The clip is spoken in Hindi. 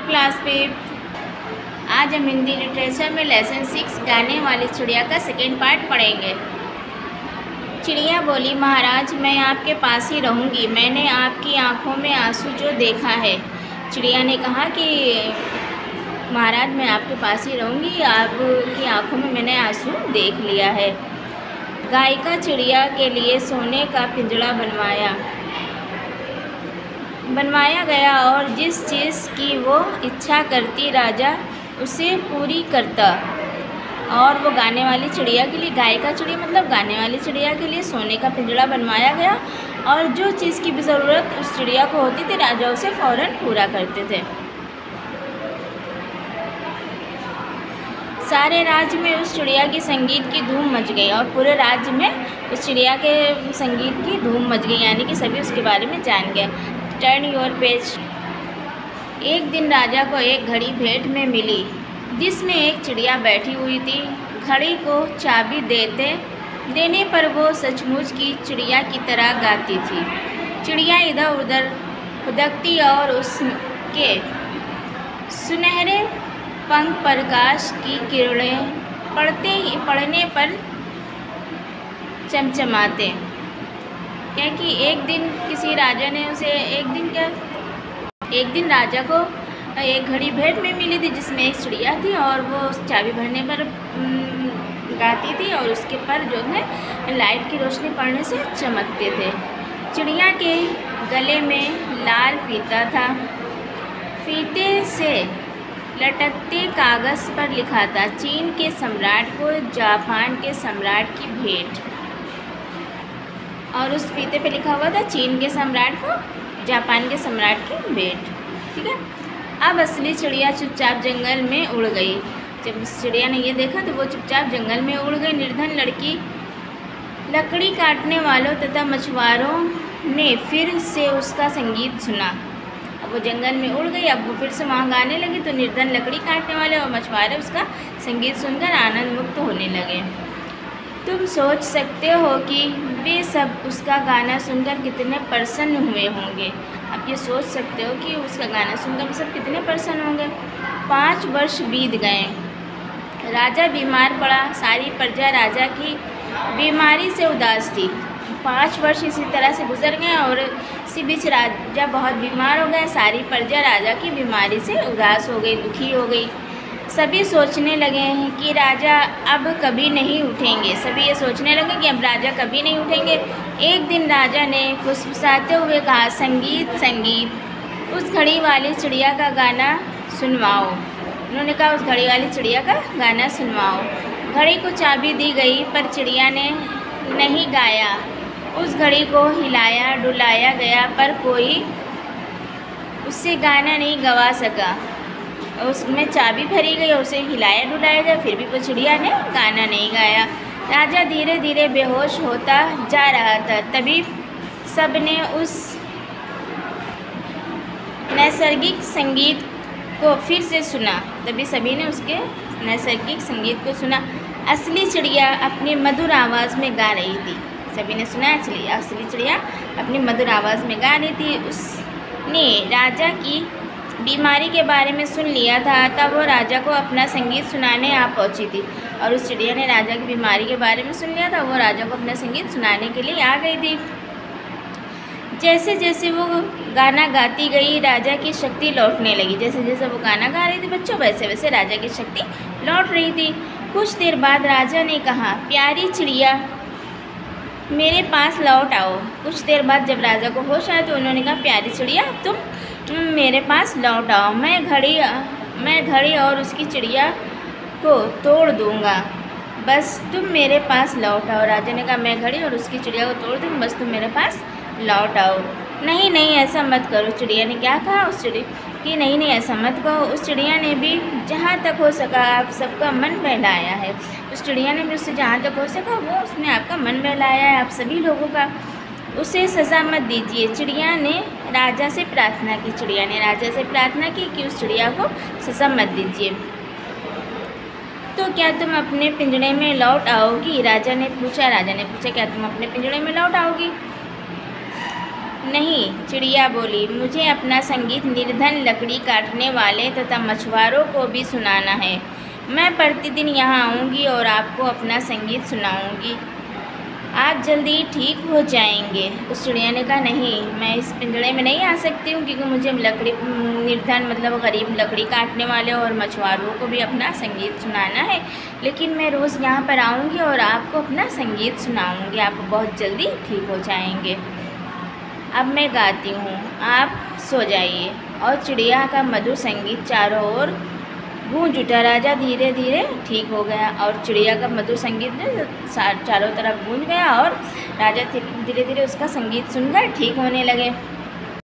क्लास 5। आज हम हिंदी लिटरेचर में लेसन 6 गाने वाली चिड़िया का सेकेंड पार्ट पढ़ेंगे। चिड़िया बोली, महाराज मैं आपके पास ही रहूँगी, मैंने आपकी आँखों में आंसू जो देखा है। चिड़िया ने कहा कि महाराज मैं आपके पास ही रहूँगी, आपकी आँखों में मैंने आंसू देख लिया है। गायिका चिड़िया के लिए सोने का पिंजड़ा बनवाया गया और जिस चीज़ की वो इच्छा करती राजा उसे पूरी करता। और वो गाने वाली चिड़िया के लिए, गायिका चिड़िया मतलब गाने वाली चिड़िया के लिए सोने का पिंजड़ा बनवाया गया और जो चीज़ की भी ज़रूरत उस चिड़िया को होती थी राजा उसे फ़ौरन पूरा करते थे। सारे राज्य में उस चिड़िया की संगीत की धूम मच गई और पूरे राज्य में उस चिड़िया के संगीत की धूम मच गई, यानी कि सभी उसके बारे में जान गए। Turn your page. एक दिन राजा को एक घड़ी भेंट में मिली जिसमें एक चिड़िया बैठी हुई थी। घड़ी को चाबी देने पर वो सचमुच की चिड़िया की तरह गाती थी। चिड़िया इधर उधर खुदकती और उसके सुनहरे पंख प्रकाश की किरणें पड़ने पर चमचमाते। क्या कि एक दिन किसी राजा ने उसे एक दिन राजा को एक घड़ी भेंट में मिली थी जिसमें एक चिड़िया थी और वो चाबी भरने पर गाती थी और उसके पर जो है लाइट की रोशनी पड़ने से चमकते थे। चिड़िया के गले में लाल फीता था। फीते से लटकते कागज़ पर लिखा था, चीन के सम्राट को जापान के सम्राट की भेंट। और उस फीते पे लिखा हुआ था चीन के सम्राट को जापान के सम्राट की भेंट। ठीक है। अब असली चिड़िया चुपचाप जंगल में उड़ गई। जब उस चिड़िया ने ये देखा तो वो चुपचाप जंगल में उड़ गई। निर्धन लड़की लकड़ी काटने वालों तथा मछुआरों ने फिर से उसका संगीत सुना। अब वो जंगल में उड़ गई। अब वो फिर से वहाँ गाने लगी तो निर्धन लकड़ी काटने वाले और मछुआरे उसका संगीत सुनकर आनंद मुक्त होने लगे। तुम सोच सकते हो कि वे सब उसका गाना सुनकर कितने प्रसन्न हुए होंगे। आप ये सोच सकते हो कि उसका गाना सुनकर सब कितने प्रसन्न होंगे। 5 वर्ष बीत गए। राजा बीमार पड़ा। सारी प्रजा राजा की बीमारी से उदास थी। 5 वर्ष इसी तरह से गुजर गए और इसी बीच राजा बहुत बीमार हो गए। सारी प्रजा राजा की बीमारी से उदास हो गई, दुखी हो गई। सभी सोचने लगे हैं कि राजा अब कभी नहीं उठेंगे। सभी ये सोचने लगे कि अब राजा कभी नहीं उठेंगे। एक दिन राजा ने फुसफुसाते हुए कहा, संगीत संगीत उस घड़ी वाली चिड़िया का गाना सुनवाओ। उन्होंने कहा उस घड़ी वाली चिड़िया का गाना सुनवाओ। घड़ी को चाबी दी गई पर चिड़िया ने नहीं गाया। उस घड़ी को हिलाया डुलाया गया पर कोई उससे गाना नहीं गवा सका। उसमें चाबी भरी गई और उसे हिलाया डुलाया गया, फिर भी वो चिड़िया ने गाना नहीं गाया। राजा धीरे धीरे बेहोश होता जा रहा था। तभी सबने उस नैसर्गिक संगीत को फिर से सुना। सभी ने उसके नैसर्गिक संगीत को सुना। असली चिड़िया अपनी मधुर आवाज़ में गा रही थी। सभी ने सुना असली चिड़िया अपनी मधुर आवाज़ में गा रही थी। उसने राजा की बीमारी के बारे में सुन लिया था, तब वो राजा को अपना संगीत सुनाने आ पहुंची थी। और उस चिड़िया ने राजा की बीमारी के बारे में सुन लिया था, वो राजा को अपना संगीत सुनाने के लिए आ गई थी। जैसे जैसे वो गाना गाती गई राजा की शक्ति लौटने लगी। जैसे जैसे वो गाना गा रही थी बच्चों, वैसे वैसे राजा की शक्ति लौट रही थी। कुछ देर बाद राजा ने कहा, प्यारी चिड़िया मेरे पास लौट आओ। कुछ देर बाद जब राजा को होश आया तो उन्होंने कहा, प्यारी चिड़िया तुम मेरे पास लौट आओ। मैं घड़ी और उसकी चिड़िया को तोड़ दूँगा, बस तुम मेरे पास लौट आओ। राजा ने कहा, मैं घड़ी और उसकी चिड़िया को तोड़ दूँगा, बस तुम मेरे पास लौट आओ। नहीं नहीं ऐसा मत करो। चिड़िया ने क्या कहा उस चिड़िया कि नहीं नहीं ऐसा मत कहो। उस चिड़िया ने भी जहाँ तक हो सका आप सबका मन बहलाया है। उस चिड़िया ने भी उससे जहाँ तक हो सका वो उसने आपका मन बहलाया है, आप सभी लोगों का। उसे सज़ा मत दीजिए। चिड़िया ने राजा से प्रार्थना की। चिड़िया ने राजा से प्रार्थना की कि उस चिड़िया को सज़ा मत दीजिए। तो क्या तुम अपने पिंजड़े में लौट आओगी? राजा ने पूछा क्या तुम अपने पिंजड़े में लौट आओगी? नहीं, चिड़िया बोली, मुझे अपना संगीत निर्धन लकड़ी काटने वाले तथा मछुआरों को भी सुनाना है। मैं प्रतिदिन यहाँ आऊँगी और आपको अपना संगीत सुनाऊँगी। आप जल्दी ठीक हो जाएंगे। उस चिड़िया ने कहा, नहीं, मैं इस पिंजड़े में नहीं आ सकती हूँ, क्योंकि मुझे लकड़ी निर्धन मतलब गरीब लकड़ी काटने वाले और मछुआरों को भी अपना संगीत सुनाना है। लेकिन मैं रोज़ यहाँ पर आऊँगी और आपको अपना संगीत सुनाऊँगी। आप बहुत जल्दी ठीक हो जाएंगे। अब मैं गाती हूँ, आप सो जाइए। और चिड़िया का मधुर संगीत चारों ओर गूंज उठा। राजा धीरे धीरे ठीक हो गया और चिड़िया का मधुर संगीत चारों तरफ गूंज गया और राजा धीरे धीरे उसका संगीत सुनकर ठीक होने लगे।